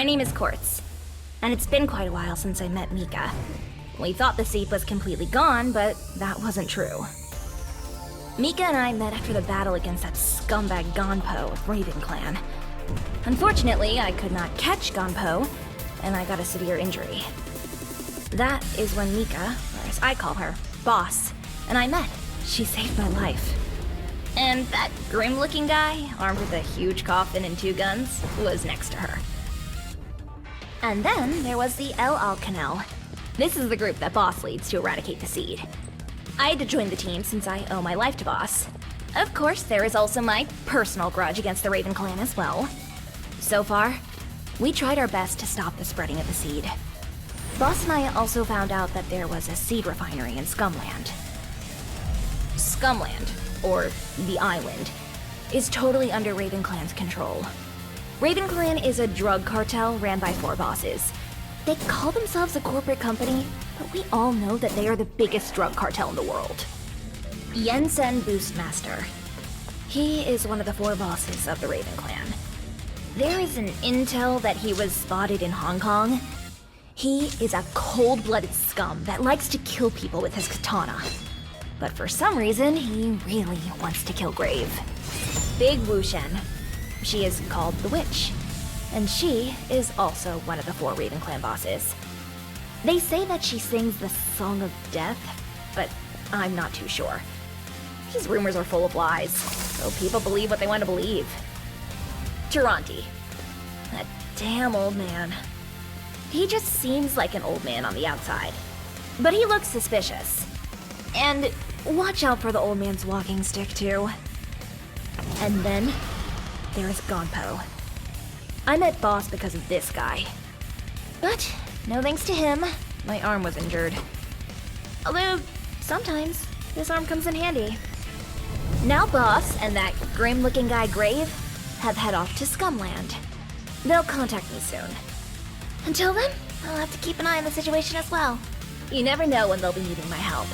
My name is Quartz, and it's been quite a while since I met Mika. We thought the seep was completely gone, but that wasn't true. Mika and I met after the battle against that scumbag Gonpo of Raven Clan. Unfortunately, I could not catch Gonpo, and I got a severe injury. That is when Mika, or as I call her, Boss, and I met. She saved my life. And that grim-looking guy, armed with a huge coffin and 2 guns, was next to her. And then there was the El Alcanel. This is the group that Boss leads to eradicate the seed. I had to join the team since I owe my life to Boss. Of course, there is also my personal grudge against the Raven Clan as well. So far, we tried our best to stop the spreading of the seed. Boss and I also found out that there was a seed refinery in Scumland. Scumland, or the island, is totally under Raven Clan's control. Raven Clan is a drug cartel ran by 4 bosses. They call themselves a corporate company, but we all know that they are the biggest drug cartel in the world. Yensen Boostmaster. He is one of the 4 bosses of the Raven Clan. There is an intel that he was spotted in Hong Kong. He is a cold-blooded scum that likes to kill people with his katana. But for some reason, he really wants to kill Grave. Big Wushen. She is called the Witch, and she is also one of the 4 Raven Clan bosses. They say that she sings the Song of Death, but I'm not too sure. These rumors are full of lies, so people believe what they want to believe. Taranti. That damn old man. He just seems like an old man on the outside, but he looks suspicious. And watch out for the old man's walking stick, too. And then there's Gonpo. I met Boss because of this guy. But no thanks to him, my arm was injured. Although, sometimes this arm comes in handy. Now Boss and that grim-looking guy Grave have head off to Scumland. They'll contact me soon. Until then, I'll have to keep an eye on the situation as well. You never know when they'll be needing my help.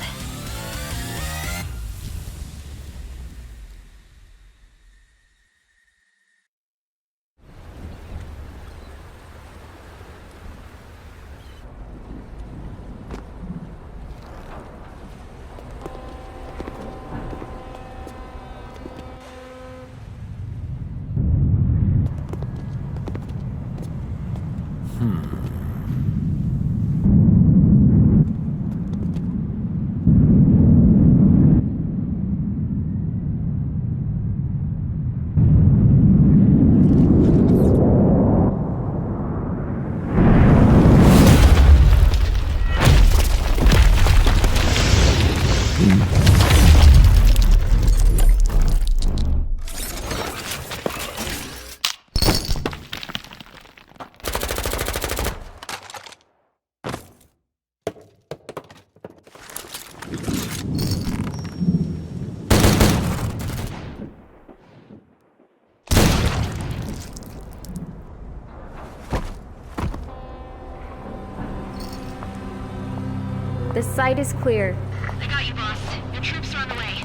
The site is clear. I got you, boss. Your troops are on the way.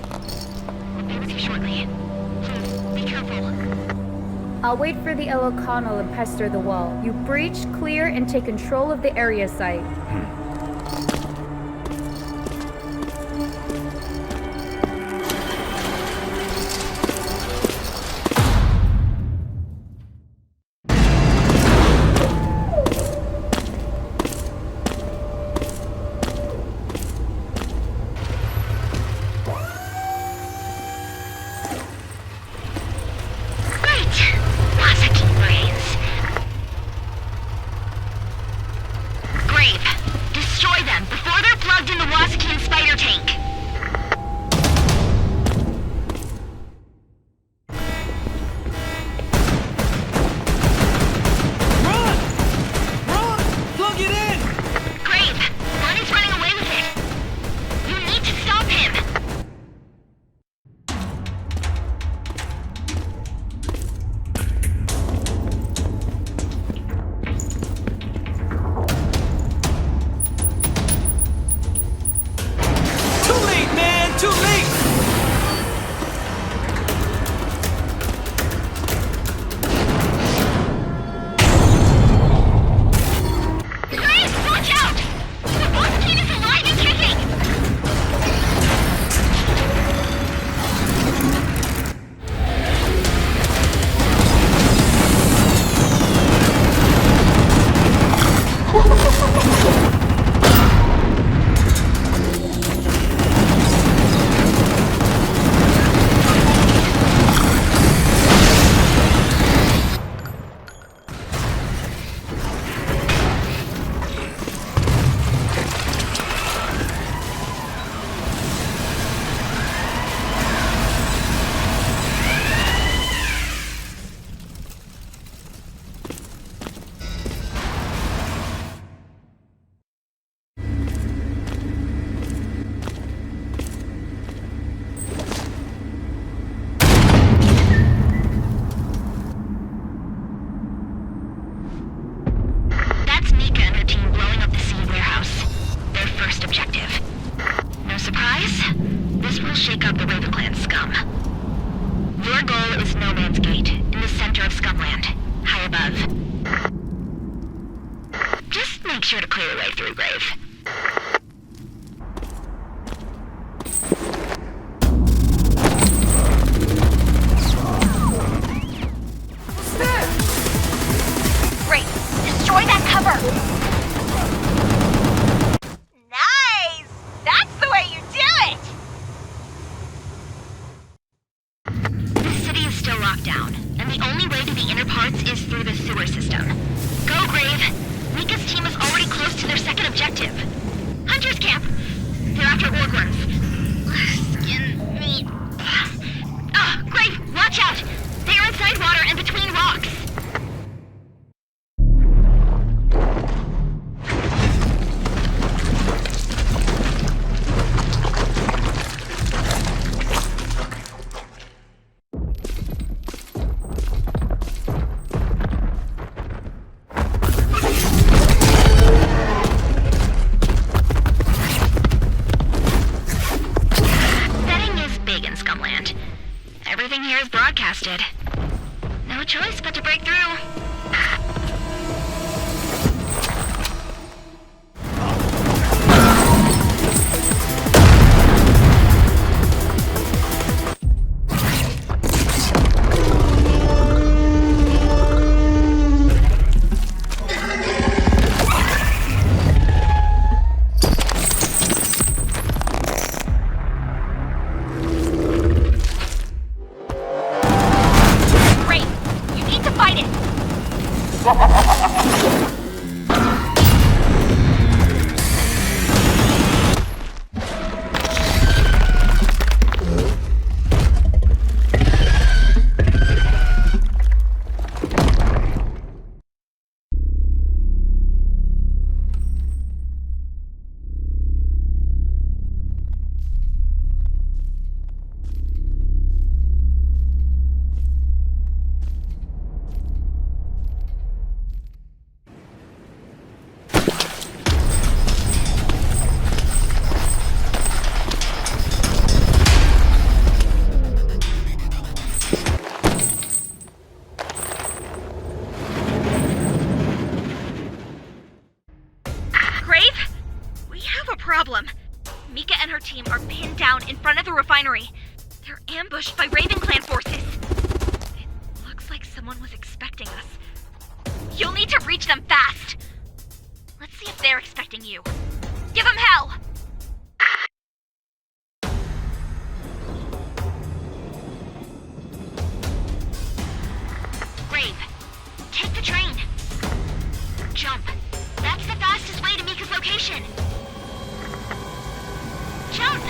I'll be with you shortly. Please, be careful. I'll wait for the El O'Connell and pester the wall. You breach, clear, and take control of the area site. Destroy them shake up the Raven Clan scum. Your goal is No Man's Gate, in the center of Scumland, high above. Just make sure to clear your way through, Grave. Great! Destroy that cover! Nice! That's the way you do it! The city is still locked down, and the only way to the inner parts is through the sewer system. Go, Grave! Mika's team is already close to their second objective. Hunter's camp! They're after orgworms. Skin, meat... Grave, watch out! They are inside water and between rocks! Everything here is broadcasted. No choice but to break through. Problem. Mika and her team are pinned down in front of the refinery. They're ambushed by Raven Clan forces. It looks like someone was expecting us. You'll need to reach them fast. Let's see if they're expecting you. Give them hell! Grave, take the train. Jump. That's the fastest way to Mika's location. Jump!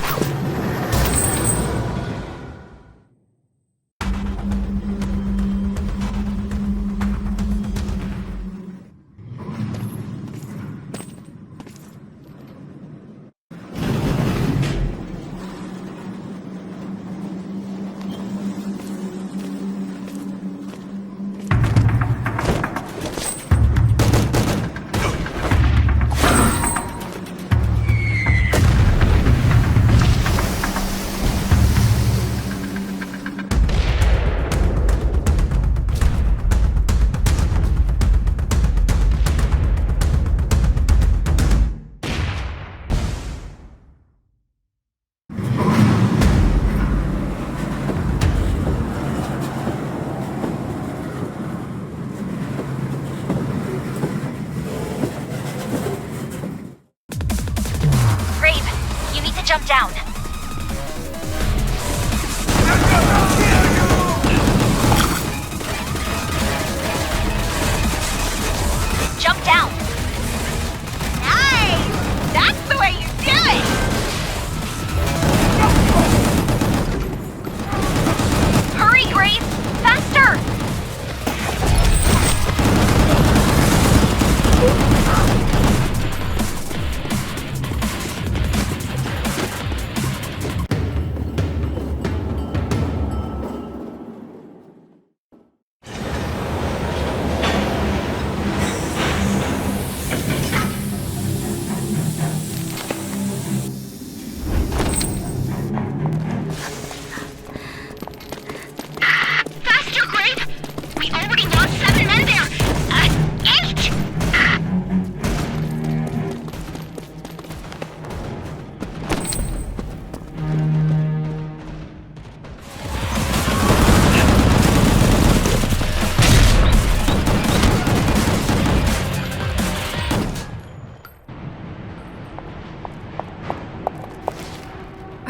Jump down. Jump down. Nice! That's the way you do it! Hurry, Grace! Faster!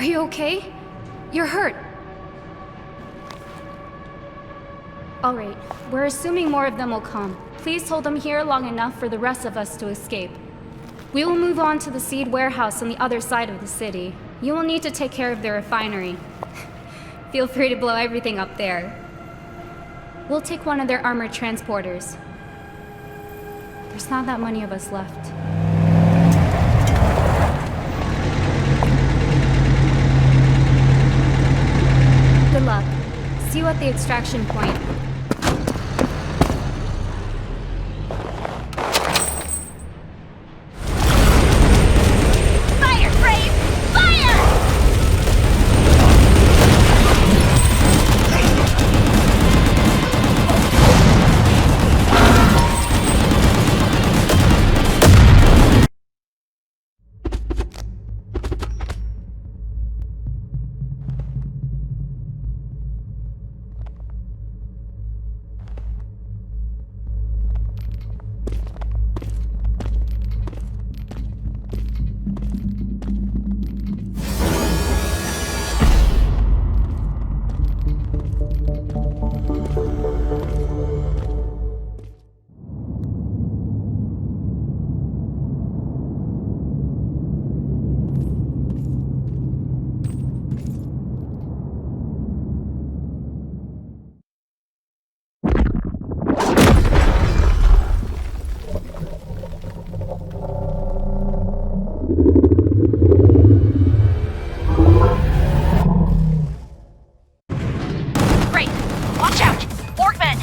you okay? You're hurt. Alright, we're assuming more of them will come. Please hold them here long enough for the rest of us to escape. We will move on to the seed warehouse on the other side of the city. You will need to take care of the refinery. Feel free to blow everything up there. We'll take one of their armored transporters. There's not that many of us left. Good luck. See you at the extraction point. Fire, Brave! Fire! Great! Watch out! Orkman!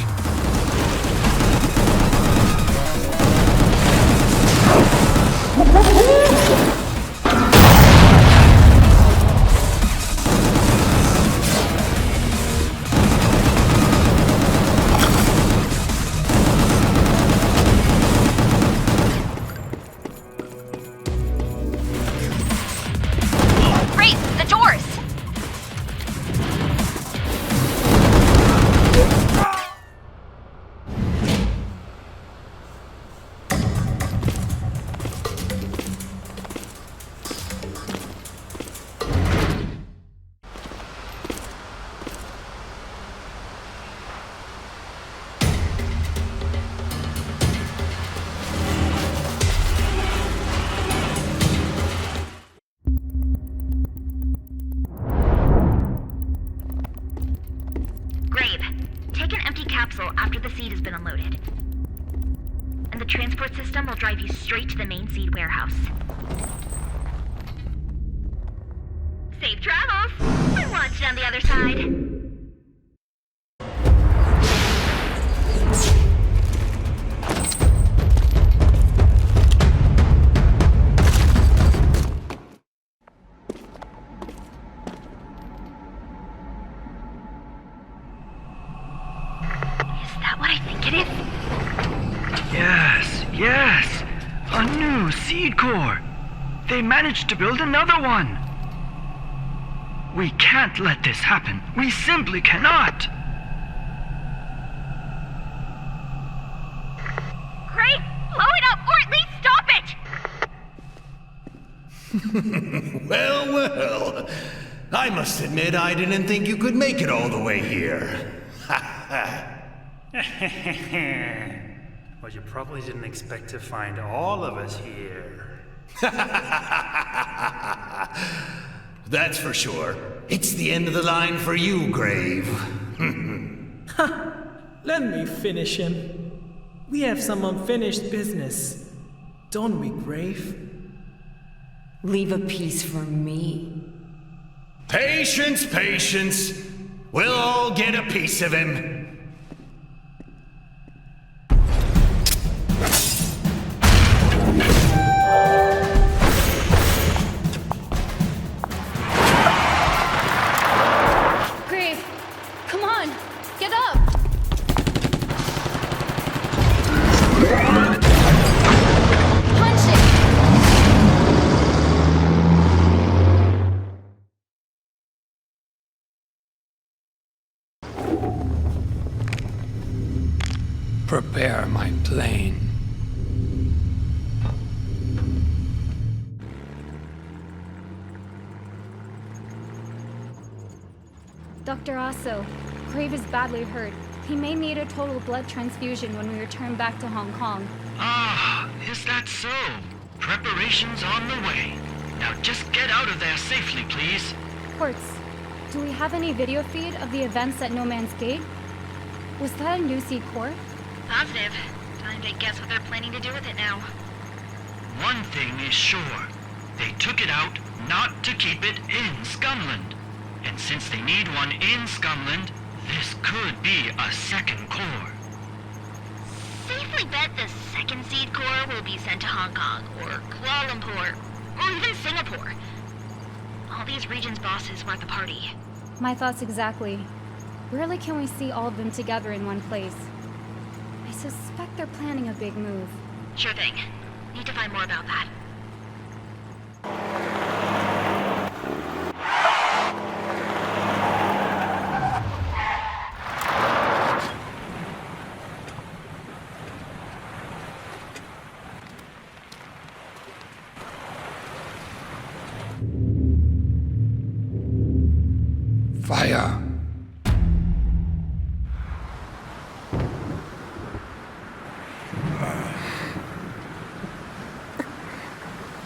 Great! The doors! Grave, take an empty capsule after the seed has been unloaded. And the transport system will drive you straight to the main seed warehouse. Safe travels! I watch you on the other side. Is that what I think it is? Yes! A new seed core! They managed to build another one! We can't let this happen. We simply cannot! Great! Blow it up, or at least stop it! Well. I must admit I didn't think you could make it all the way here. Well, you probably didn't expect to find all of us here. That's for sure. It's the end of the line for you, Grave. Let me finish him. We have some unfinished business. Don't we, Grave? Leave a piece for me. Patience. We'll all get a piece of him. Grave, come on, get up! Punch it! Prepare my plane. Dr. Aso, Grave is badly hurt. He may need a total blood transfusion when we return back to Hong Kong. Ah, is that so? Preparations on the way. Now just get out of there safely, please. Quartz, do we have any video feed of the events at No Man's Gate? Was that a new G.O.R.E? Positive. Time to guess what they're planning to do with it now. One thing is sure. They took it out not to keep it in Scumland. And since they need one in Scumland, this could be a second core. Safely bet the second Seed Core will be sent to Hong Kong, or Kuala Lumpur, or even Singapore. All these regions' bosses were at the party. My thoughts exactly. Rarely can we see all of them together in one place. I suspect they're planning a big move. Sure thing. Need to find more about that. Fire.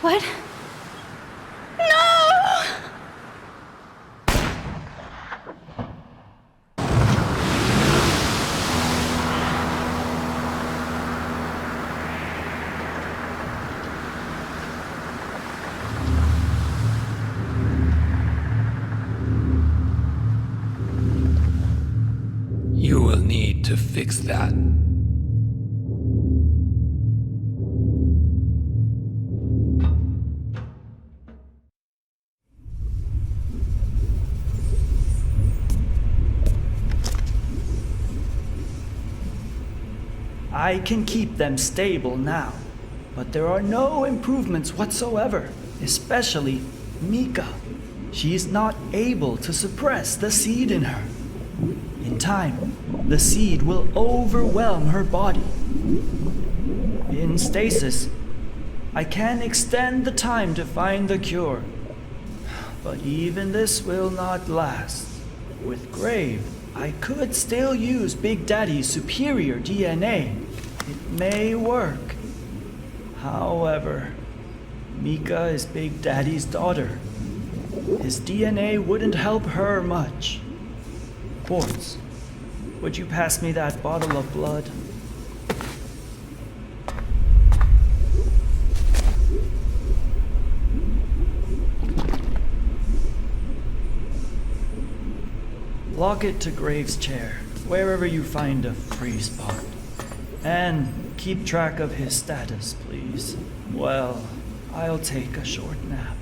What? You will need to fix that. I can keep them stable now, but there are no improvements whatsoever, especially Mika. She's not able to suppress the seed in her. In time, the seed will overwhelm her body. In stasis, I can extend the time to find the cure, but even this will not last. With Grave, I could still use Big Daddy's superior DNA. It may work. However, Mika is Big Daddy's daughter. His DNA wouldn't help her much. Quartz, would you pass me that bottle of blood? Lock it to Grave's chair, wherever you find a free spot. And keep track of his status, please. Well, I'll take a short nap.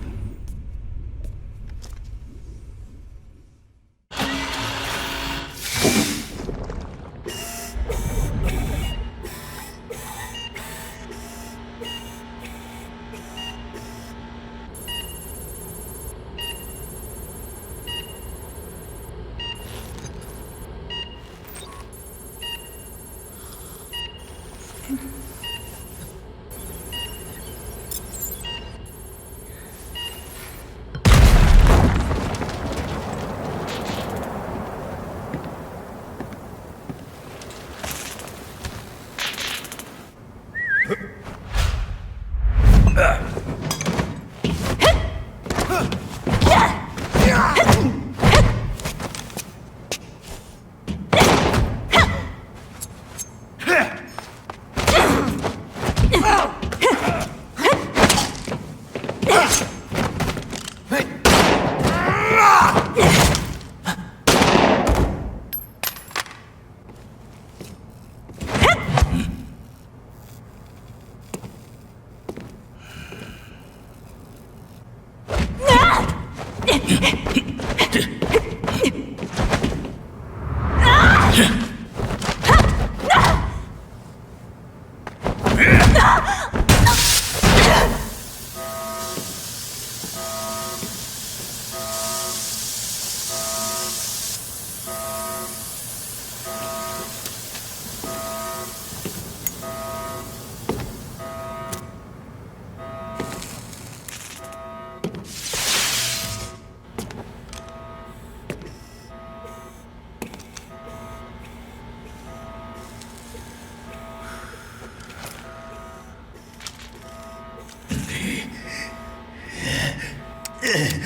Gungrave.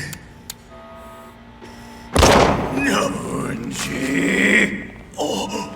Oh.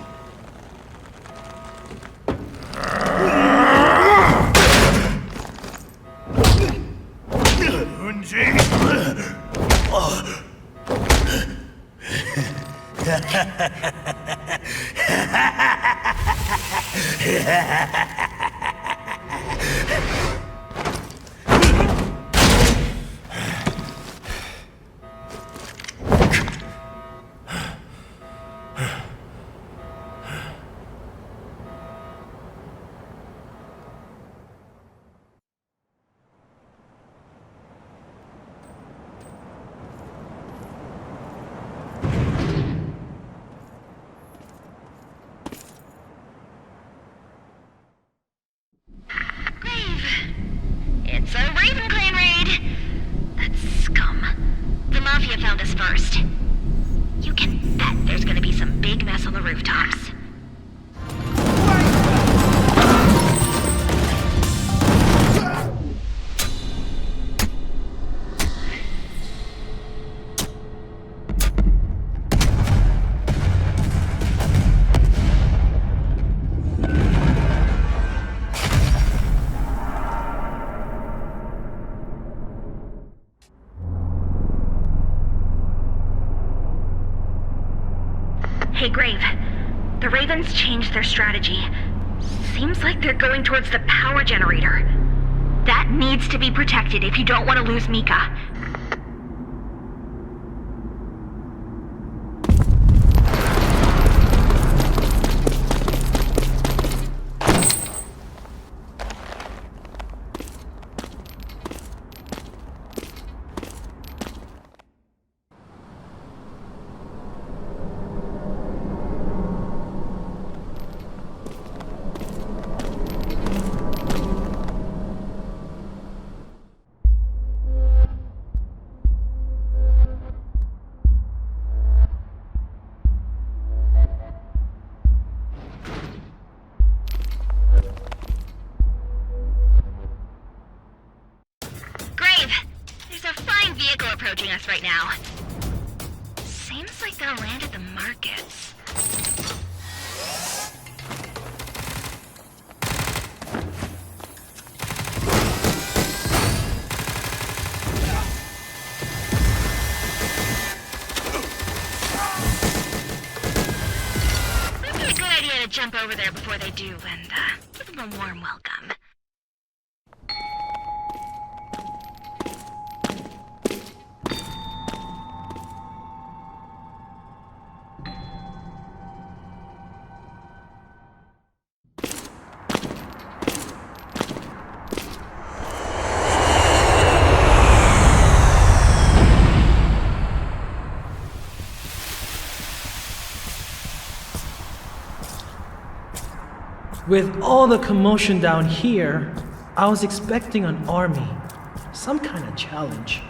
It's a Raven Clan raid! That scum. The Mafia found us first. You can bet there's gonna be some big mess on the rooftops. Hey, Grave. The Ravens changed their strategy. Seems like they're going towards the power generator. That needs to be protected if you don't want to lose Mika. Vehicle approaching us right now. Seems like they'll land at the markets. Might be a good idea to jump over there before they do and give them a warm welcome. With all the commotion down here, I was expecting an army, some kind of challenge.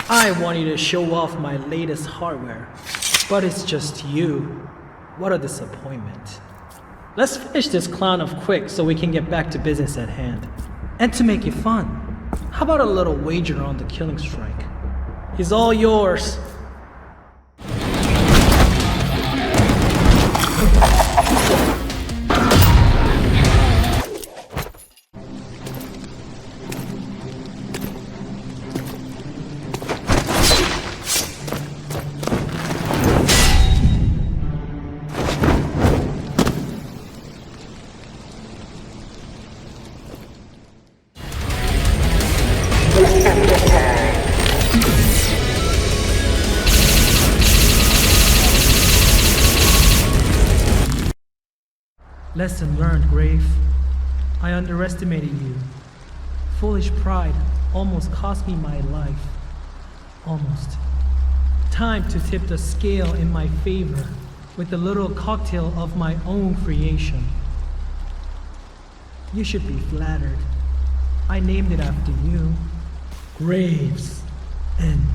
I wanted to show off my latest hardware, but it's just you. What a disappointment. Let's finish this clown off quick so we can get back to business at hand. And to make it fun, how about a little wager on the killing strike? He's all yours. Lesson learned, Grave. I underestimated you. Foolish pride almost cost me my life. Almost. Time to tip the scale in my favor with a little cocktail of my own creation. You should be flattered. I named it after you. Grave's End.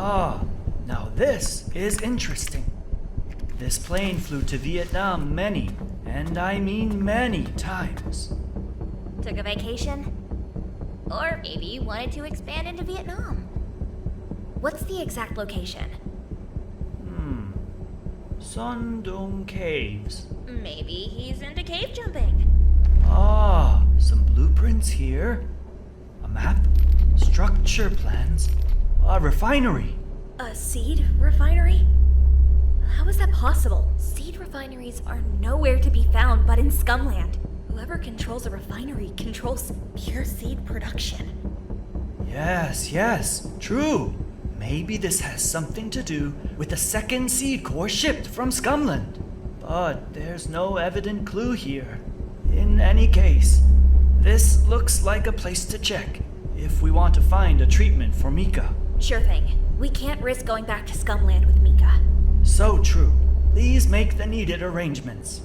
Ah, now this is interesting. This plane flew to Vietnam many, and I mean many times. Took a vacation? Or maybe you wanted to expand into Vietnam. What's the exact location? Sun Dong Caves. Maybe he's into cave jumping. Ah, some blueprints here. A map, structure plans, a refinery. A seed refinery? How is that possible? Seed refineries are nowhere to be found but in Scumland. Whoever controls a refinery controls pure seed production. Yes, true. Maybe this has something to do with the second seed core shipped from Scumland. But there's no evident clue here. In any case, this looks like a place to check if we want to find a treatment for Mika. Sure thing. We can't risk going back to Scumland with Mika. So true. Please make the needed arrangements.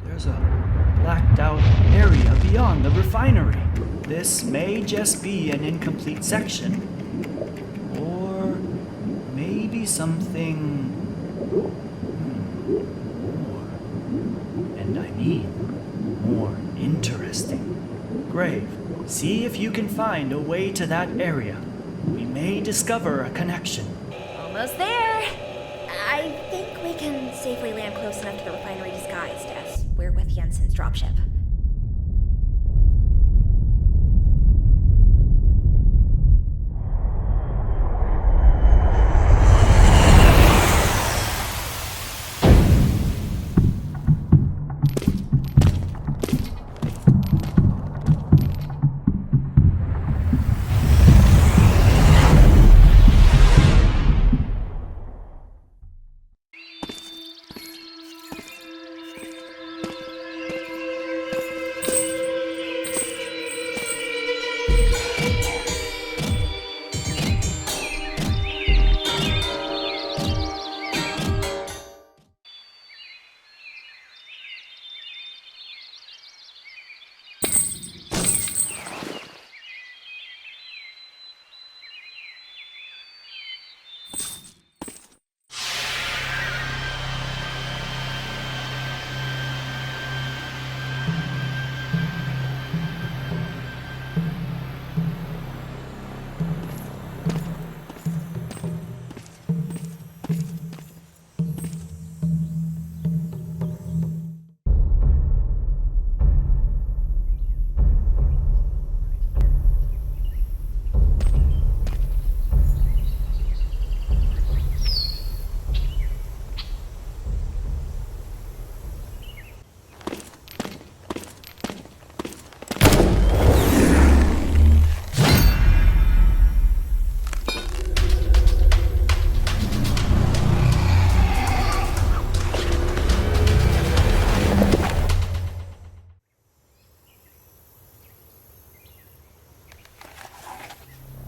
There's a blacked out area beyond the refinery. This may just be an incomplete section. Or maybe something more. And I mean more interesting. Grave, see if you can find a way to that area. We may discover a connection. Almost there. I think we can safely land close enough to the refinery disguised as we're with Jensen's dropship.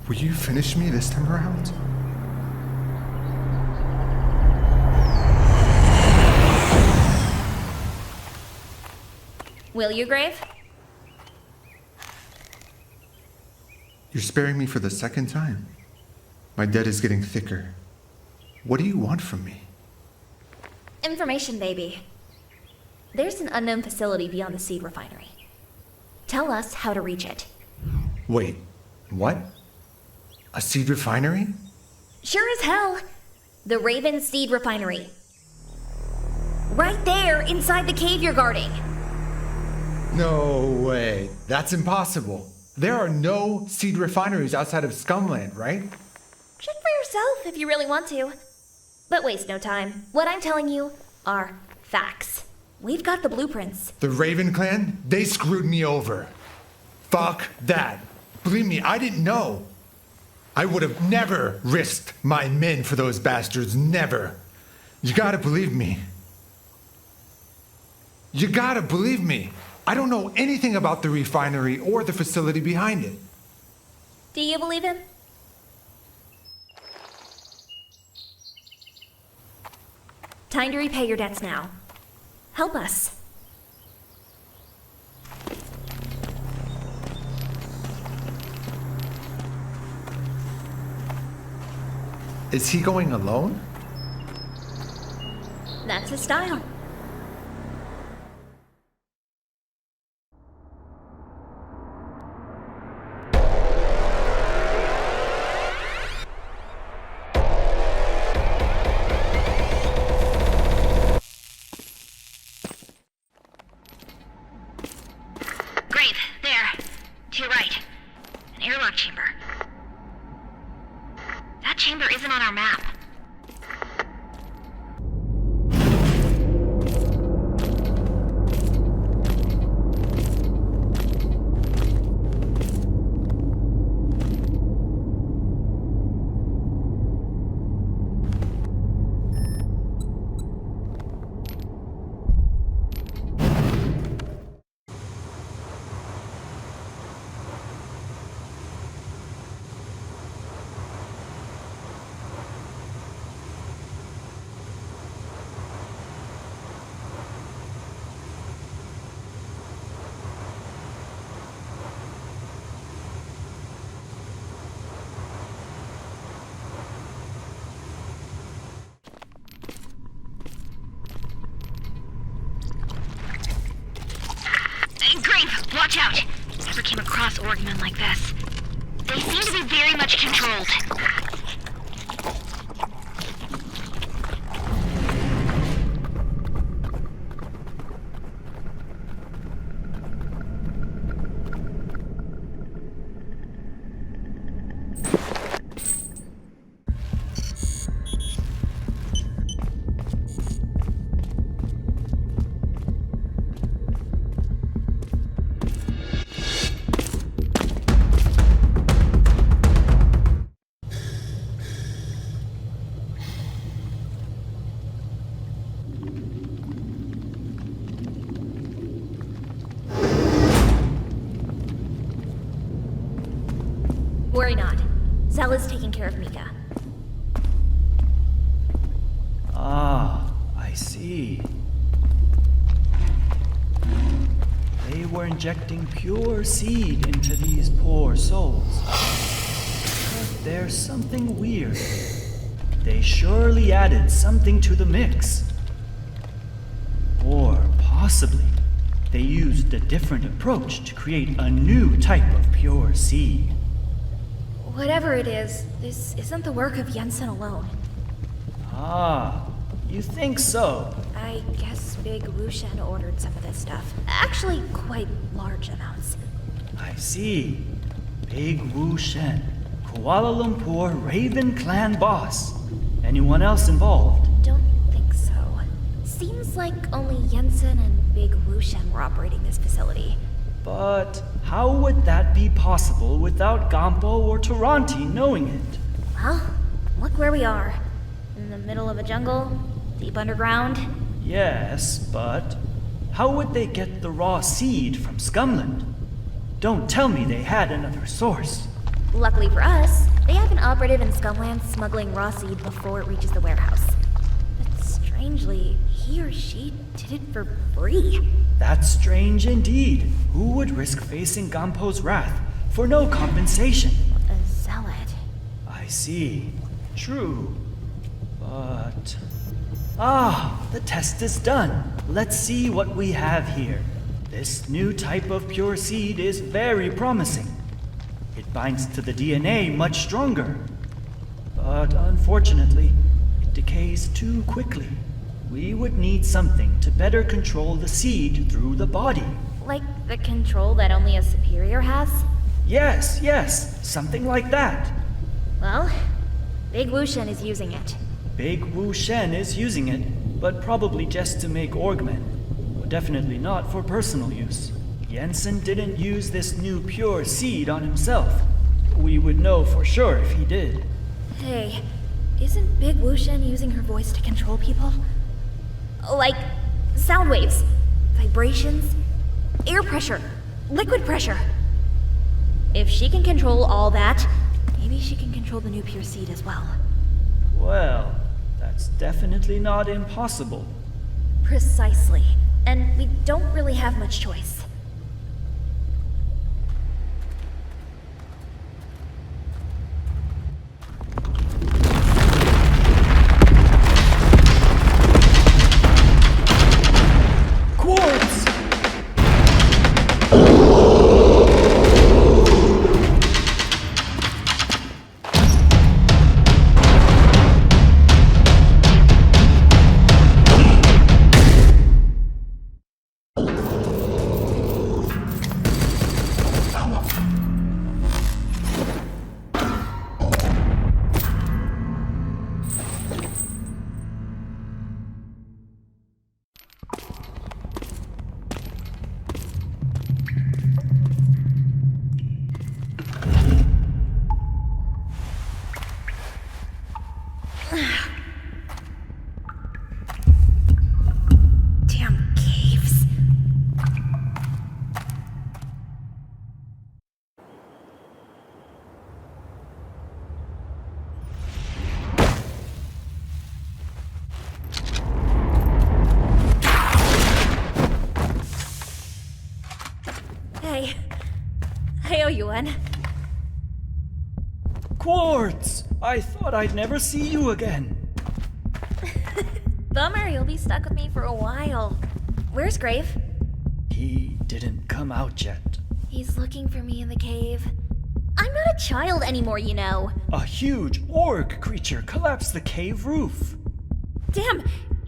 Will you finish me this time around? Will you, Grave? You're sparing me for the second time. My debt is getting thicker. What do you want from me? Information, baby. There's an unknown facility beyond the seed refinery. Tell us how to reach it. Wait, what? A seed refinery? Sure as hell. The Raven Seed Refinery. Right there, inside the cave you're guarding. No way. That's impossible. There are no seed refineries outside of Scumland, right? Check for yourself if you really want to. But waste no time. What I'm telling you are facts. We've got the blueprints. The Raven Clan, they screwed me over. Fuck that. Believe me, I didn't know. I would have never risked my men for those bastards, never. You gotta believe me. You gotta believe me. I don't know anything about the refinery or the facility behind it. Do you believe him? Time to repay your debts now. Help us. Is he going alone? That's his style. Grave, there. To your right. An airlock chamber. That chamber isn't on our map. Grave, watch out! Never came across Orgmen like this. They seem to be very much controlled. Worry not. Zella's taking care of Mika. Ah, I see. They were injecting pure seed into these poor souls. But there's something weird. They surely added something to the mix. Or possibly, they used a different approach to create a new type of pure seed. Whatever it is, this isn't the work of Jensen alone. Ah, you think so? I guess Big Wushen ordered some of this stuff. Actually, quite large amounts. I see. Big Wushen, Kuala Lumpur Raven Clan boss. Anyone else involved? Don't think so. Seems like only Jensen and Big Wushen were operating this facility. But how would that be possible without Gampo or Taranti knowing it? Well, look where we are. In the middle of a jungle, deep underground. Yes, but how would they get the raw seed from Scumland? Don't tell me they had another source. Luckily for us, they have an operative in Scumland smuggling raw seed before it reaches the warehouse. But strangely, he or she did it for free. That's strange indeed. Who would risk facing Gampo's wrath for no compensation? A zealot. I see. True. But... Ah, the test is done. Let's see what we have here. This new type of pure seed is very promising. It binds to the DNA much stronger. But unfortunately, it decays too quickly. We would need something to better control the seed through the body. Like the control that only a superior has? Yes, something like that. Well, Big Wu Shen is using it. Big Wu Shen is using it, but probably just to make orgmen. Definitely not for personal use. Jensen didn't use this new pure seed on himself. We would know for sure if he did. Hey, isn't Big Wu Shen using her voice to control people? Like, sound waves, vibrations, air pressure, liquid pressure. If she can control all that, maybe she can control the new pure seed as well. Well, that's definitely not impossible. Precisely. And we don't really have much choice. Quartz! Damn caves. Hey. I owe you one. Quartz! I thought I'd never see you again. Bummer, you'll be stuck with me for a while. Where's Grave? He didn't come out yet. He's looking for me in the cave. I'm not a child anymore, you know. A huge orc creature collapsed the cave roof. Damn,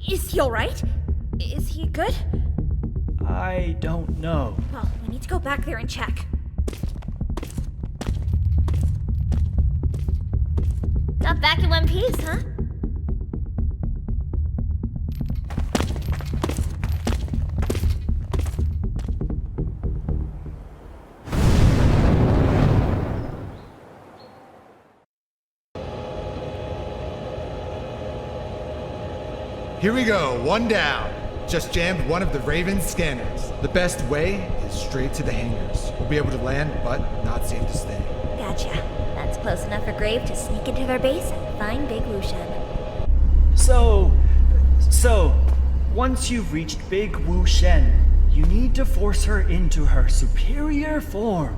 is he alright? Is he good? I don't know. Well, we need to go back there and check. Got back in one piece, huh? Here we go, one down. Just jammed one of the Raven's scanners. The best way is straight to the hangars. We'll be able to land, but not safe to stay. Gotcha. That's close enough for Grave to sneak into their base and find Big Wu Shen. So, once you've reached Big Wu Shen, you need to force her into her superior form.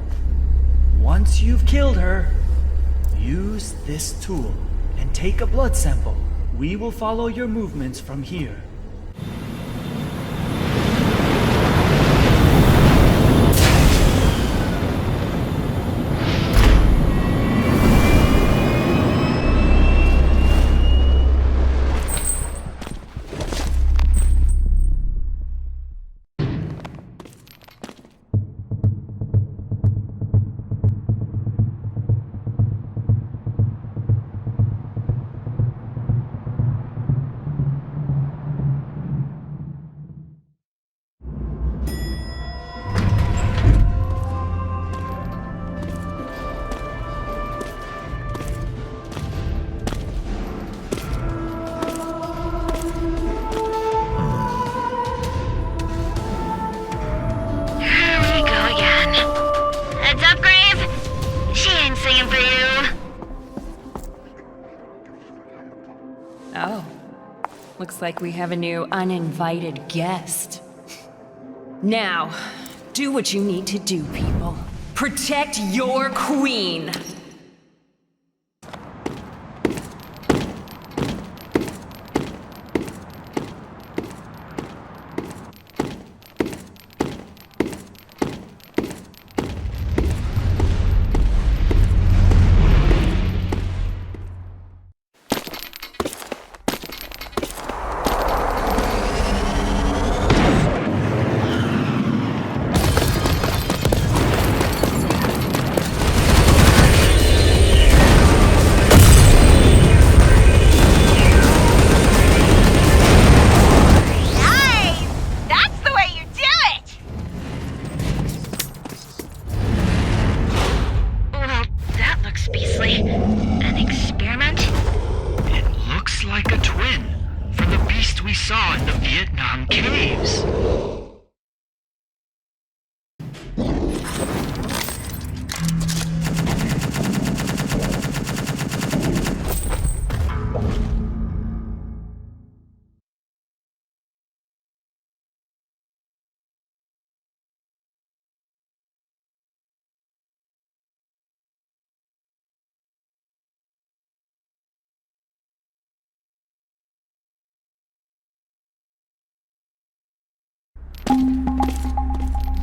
Once you've killed her, use this tool and take a blood sample. We will follow your movements from here. Oh. Looks like we have a new uninvited guest. Now, do what you need to do, people. Protect your queen! Vietnam caves.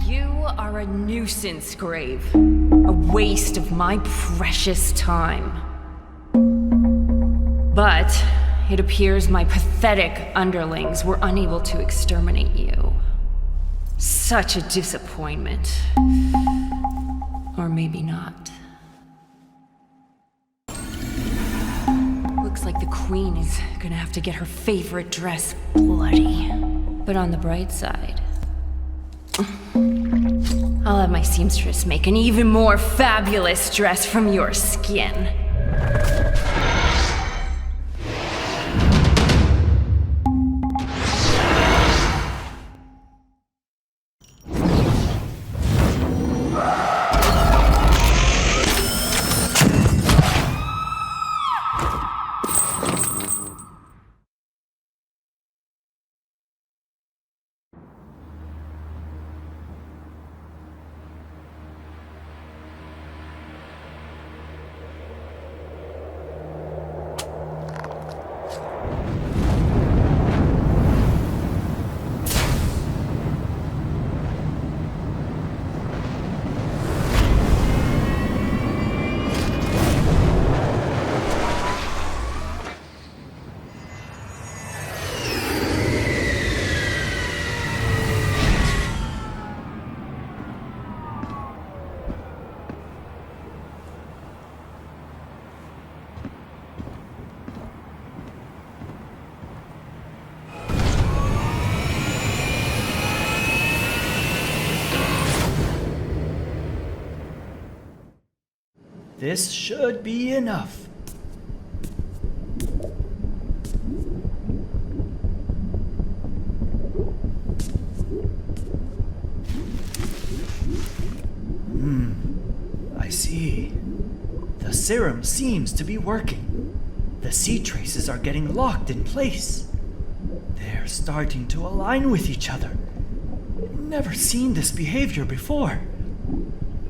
You are a nuisance, Grave. A waste of my precious time. But it appears my pathetic underlings were unable to exterminate you. Such a disappointment. Or maybe not. Looks like the Queen is gonna have to get her favorite dress bloody. But on the bright side, I'll have my seamstress make an even more fabulous dress from your skin. This should be enough. I see. The serum seems to be working. The seed traces are getting locked in place. They're starting to align with each other. Never seen this behavior before.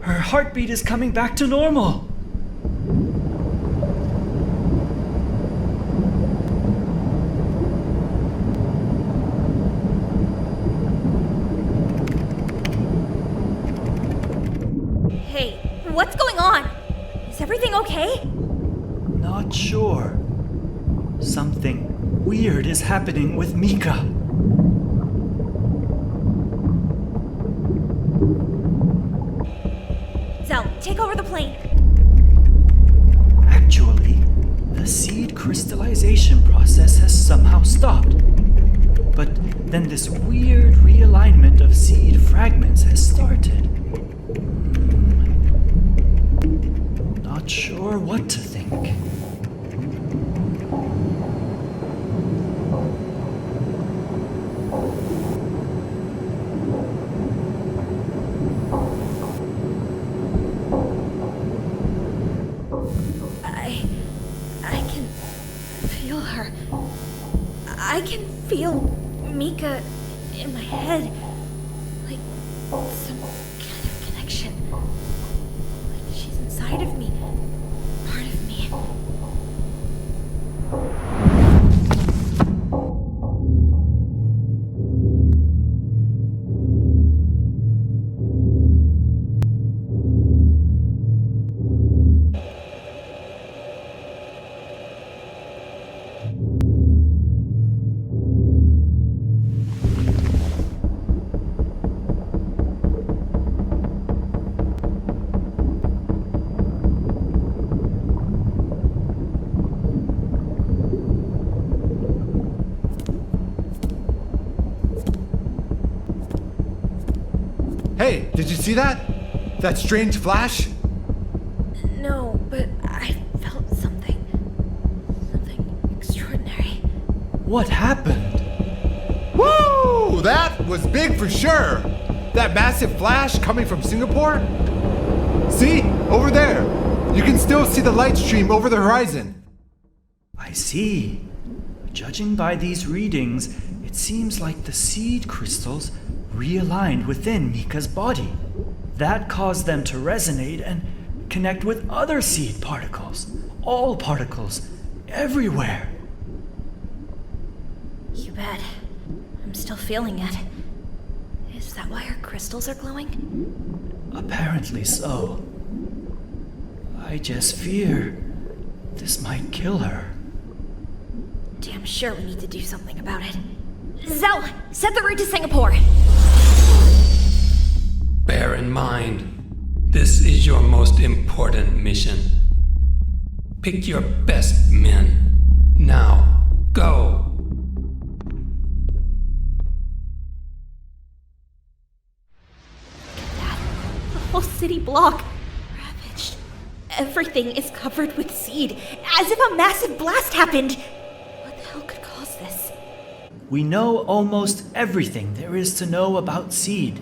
Her heartbeat is coming back to normal. Hey, what's going on? Is everything okay? Not sure. Something weird is happening with Mika. Zell, take over the plane. Actually, the seed crystallization process has somehow stopped. But then this weird realignment of seed fragments has started. Not sure what to think. I can feel her. I can feel Mika in my head. Like some kind of connection. Like she's inside of me. Part of me. Hey, did you see that? That strange flash? No, but I felt something. Something extraordinary. What happened? Woo! that was big for sure. That massive flash coming from Singapore? See? Over there. You can still see the light stream over the horizon. I see. Judging by these readings, it seems like the seed crystals realigned within Mika's body. That caused them to resonate and connect with other seed particles. All particles. Everywhere. You bet. I'm still feeling it. Is that why her crystals are glowing? Apparently so. I just fear this might kill her. Damn sure we need to do something about it. Zell, set the route to Singapore. Bear in mind, this is your most important mission. Pick your best men. Now, go. The whole city block ravaged. Everything is covered with seed, as if a massive blast happened. What the hell could cause this? We know almost everything there is to know about seed.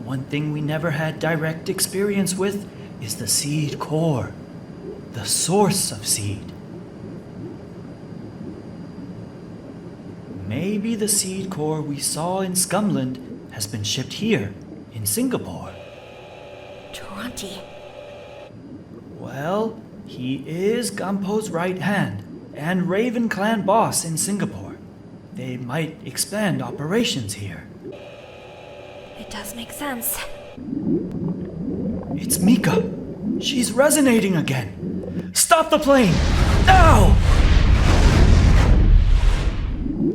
One thing we never had direct experience with is the seed core, the source of seed. Maybe the seed core we saw in Scumland has been shipped here, in Singapore. Toronti. Well, he is Gampo's right hand and Raven Clan boss in Singapore. They might expand operations here. It does make sense. It's Mika. She's resonating again. Stop the plane! Now!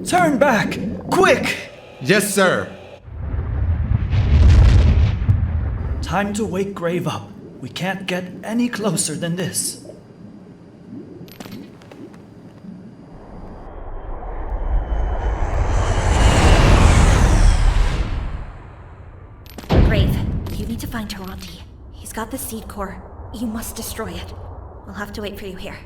Turn back! Quick! Yes, sir. Time to wake Grave up. We can't get any closer than this. Grave, you need to find Toronti. He's got the seed core. You must destroy it. We'll have to wait for you here.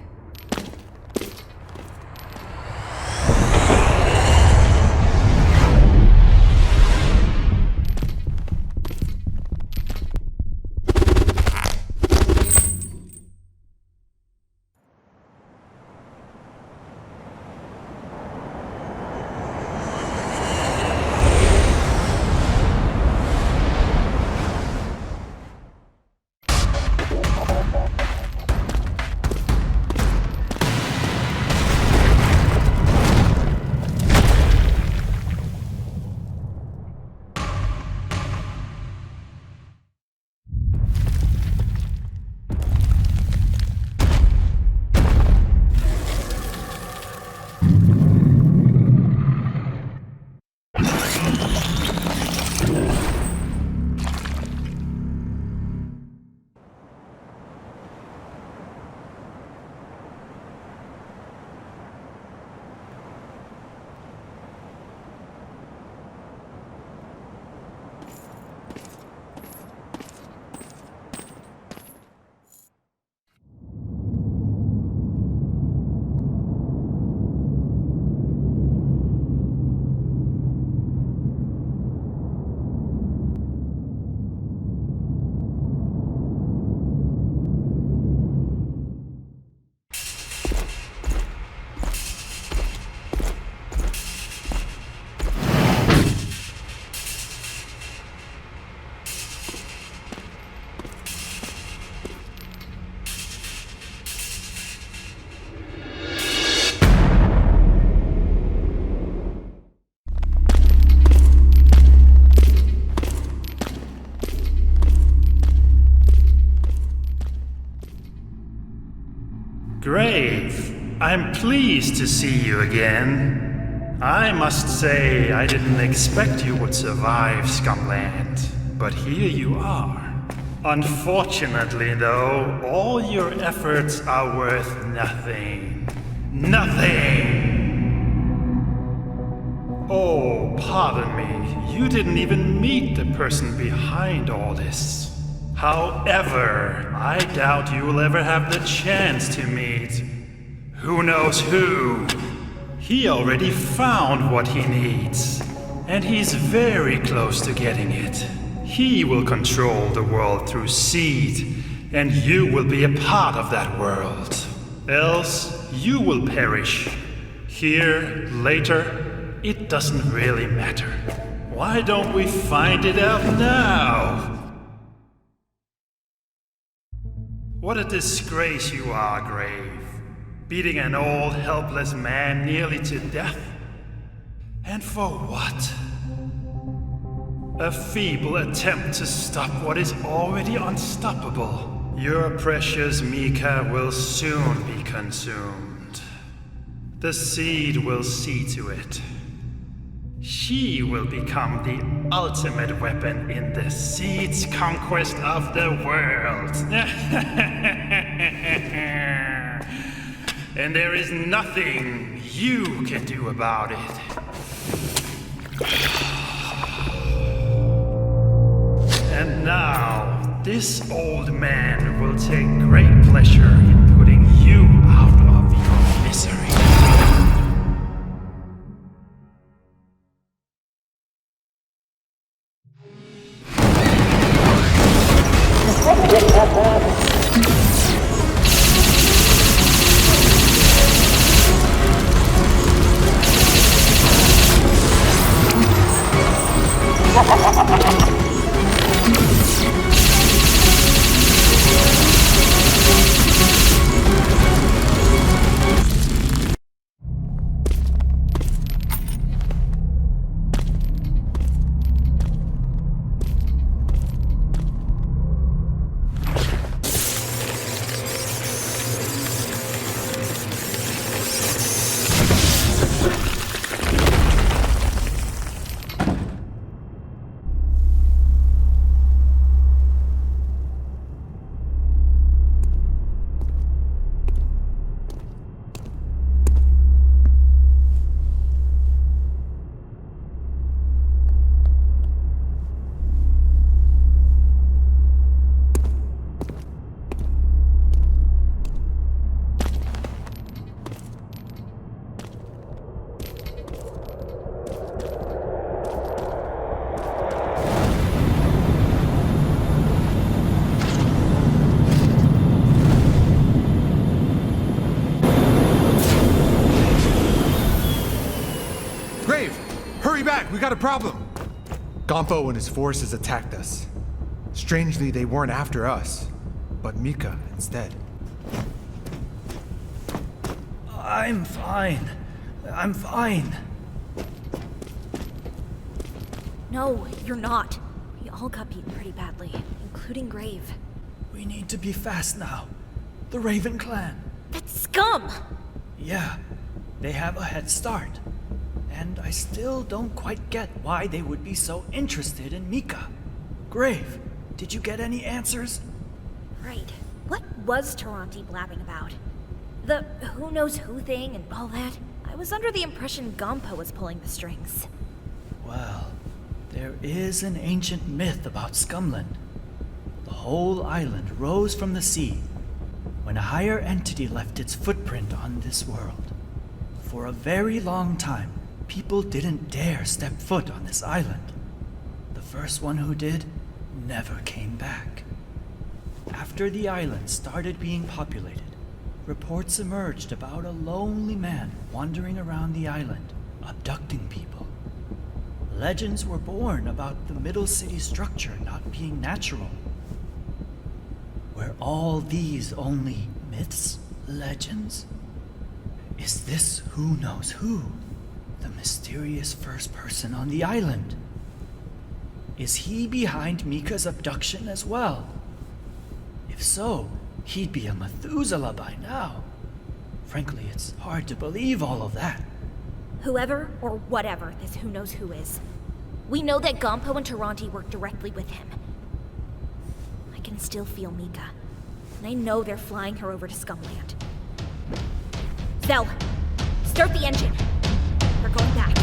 Grave, I'm pleased to see you again. I must say, I didn't expect you would survive Scumland, but here you are. Unfortunately, though, all your efforts are worth nothing. Nothing! Oh, pardon me, you didn't even meet the person behind all this. However, I doubt you will ever have the chance to meet who knows who. He already found what he needs, And he's very close to getting it. He will control the world through seed, and you will be a part of that world. Else, you will perish. Here, later, it doesn't really matter. Why don't we find it out now? What a disgrace you are, Grave. Beating an old, helpless man nearly to death. And for what? A feeble attempt to stop what is already unstoppable. Your precious Mika will soon be consumed. The seed will see to it. She will become the ultimate weapon in the seed's conquest of the world. And there is nothing you can do about it. And now, this old man will take great pleasure in putting you out of your misery. We got a problem! Gonpo and his forces attacked us. Strangely, they weren't after us, but Mika instead. I'm fine. I'm fine. No, you're not. We all got beaten pretty badly, including Grave. We need to be fast now. The Raven clan. That's scum! Yeah, they have a head start. And I still don't quite get why they would be so interested in Mika. Grave, did you get any answers? Right. What was Taranti blabbing about? The who knows who thing and all that? I was under the impression Gonpo was pulling the strings. Well, there is an ancient myth about Scumland. The whole island rose from the sea when a higher entity left its footprint on this world. For a very long time, people didn't dare step foot on this island. The first one who did never came back. After the island started being populated, reports emerged about a lonely man wandering around the island, abducting people. Legends were born about the middle city structure not being natural. Were all these only myths, legends? Is this who knows who? The mysterious first person on the island. Is he behind Mika's abduction as well? If so, he'd be a Methuselah by now. Frankly, it's hard to believe all of that. Whoever or whatever this who knows who is, we know that Gonpo and Taranti work directly with him. I can still feel Mika, and I know they're flying her over to Scumland. Zell, start the engine. We're going back.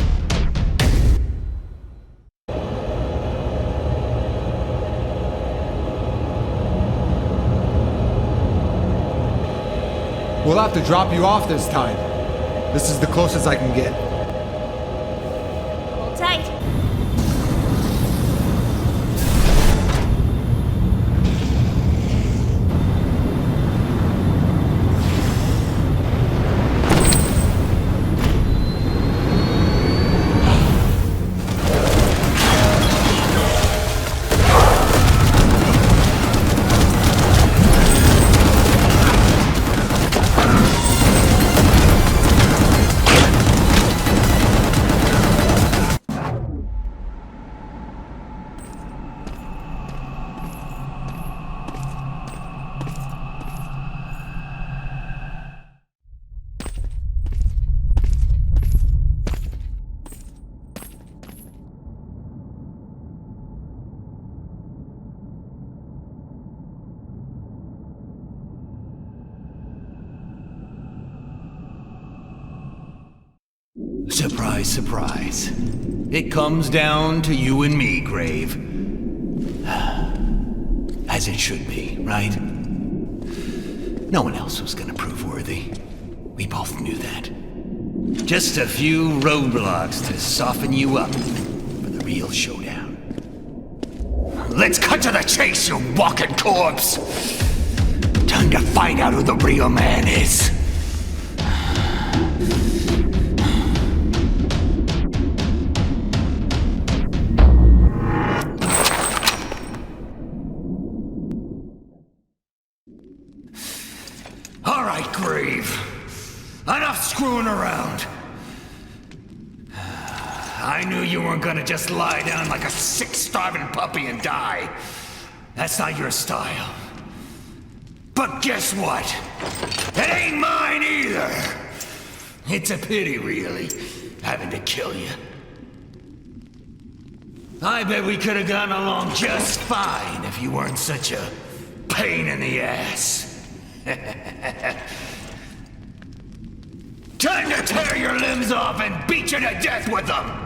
We'll have to drop you off this time. This is the closest I can get. Hold tight. Surprise, surprise. It comes down to you and me, Grave. As it should be, right? No one else was gonna prove worthy. We both knew that. Just a few roadblocks to soften you up for the real showdown. Let's cut to the chase, you walking corpse! Time to find out who the real man is. All right, Grave. Enough screwing around. I knew you weren't gonna just lie down like a sick, starving puppy and die. That's not your style. But guess what? It ain't mine either. It's a pity, really, having to kill you. I bet we could have gotten along just fine if you weren't such a pain in the ass. Time to tear your limbs off and beat you to death with them!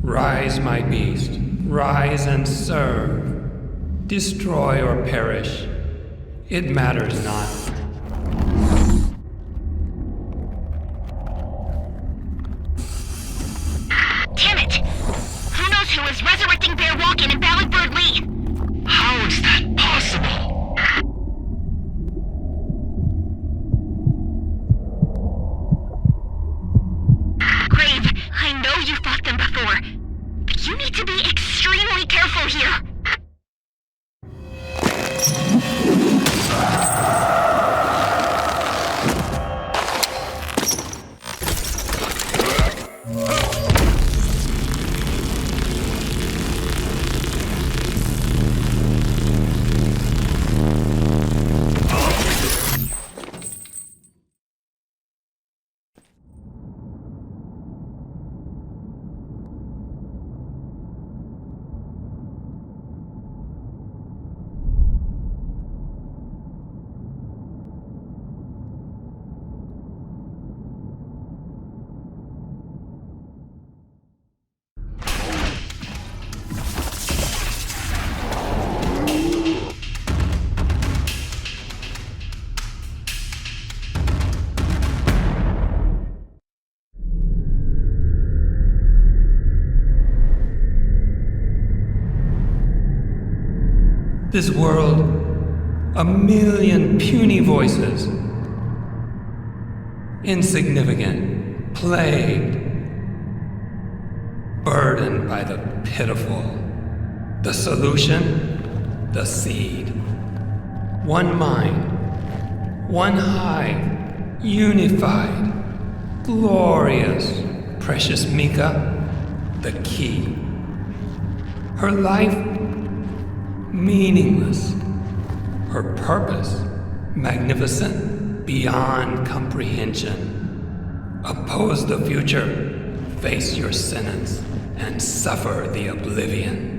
Rise, my beast, rise and serve. Destroy or perish. It matters not. Damn it! Who knows who is resurrecting Bear Walkin and Ballad Bird Lee? How is that possible? Grave, I know you fought them before, but you need to be extremely careful here. This world, a million puny voices. Insignificant, plagued, burdened by the pitiful. The solution? The seed. One mind, one hive, unified, glorious, precious Mika, the key. Her life, meaningless. Her purpose, magnificent, beyond comprehension. Oppose the future, face your sentence, and suffer the oblivion.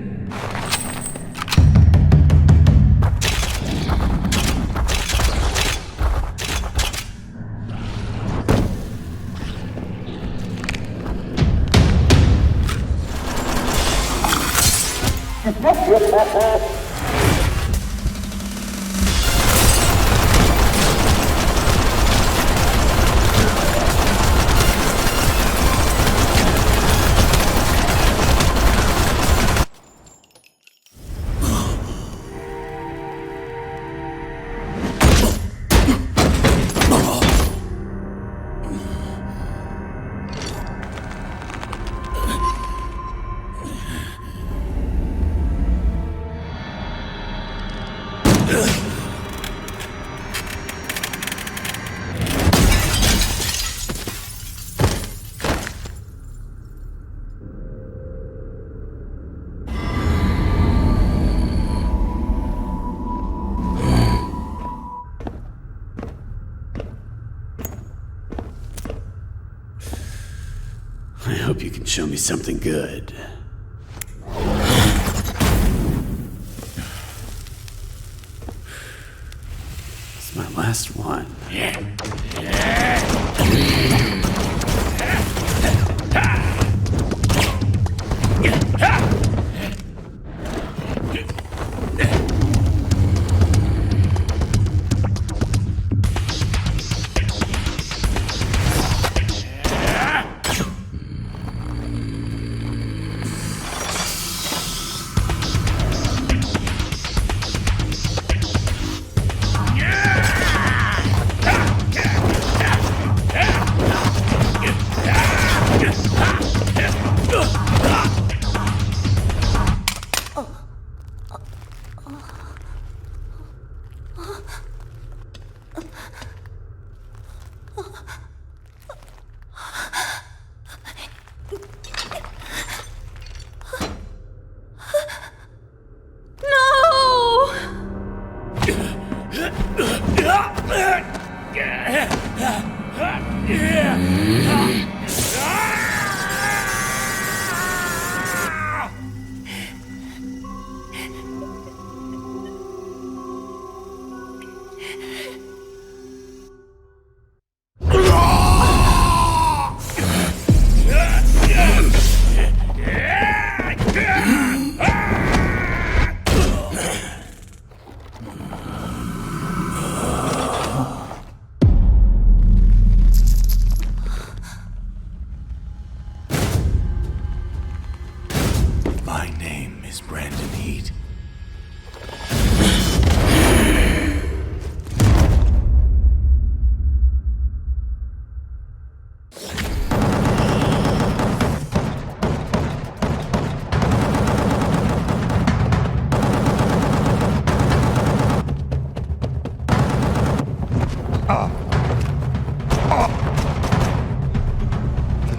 I hope you can show me something good. It's my last one.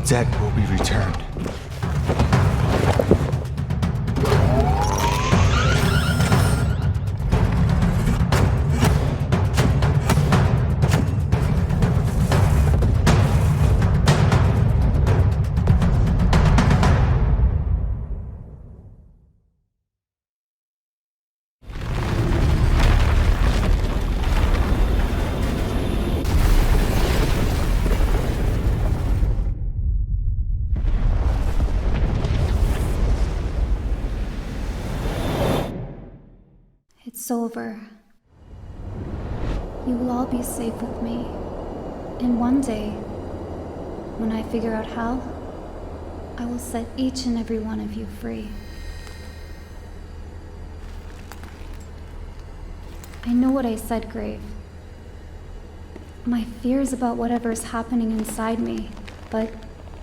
Dead will be returned. It's over. You will all be safe with me. And one day, when I figure out how, I will set each and every one of you free. I know what I said, Grave. My fears about whatever's happening inside me, but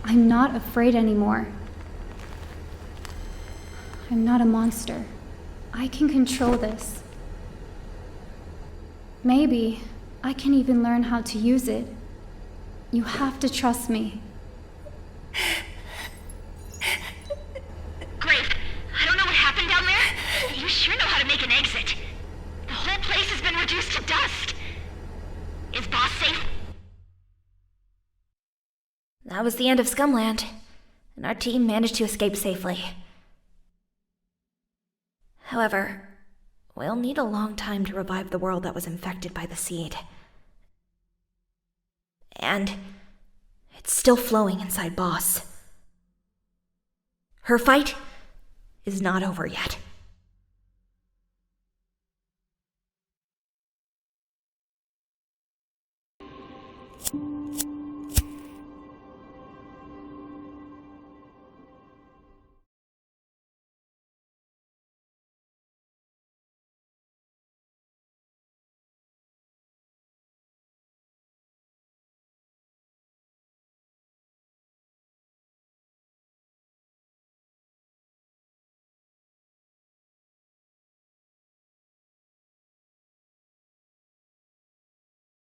I'm not afraid anymore. I'm not a monster. I can control this. Maybe I can even learn how to use it. You have to trust me. Grave, I don't know what happened down there, but you sure know how to make an exit. The whole place has been reduced to dust. Is Boss safe? that was the end of Scumland, and our team managed to escape safely. However, we'll need a long time to revive the world that was infected by the seed. And it's still flowing inside Boss. Her fight is not over yet.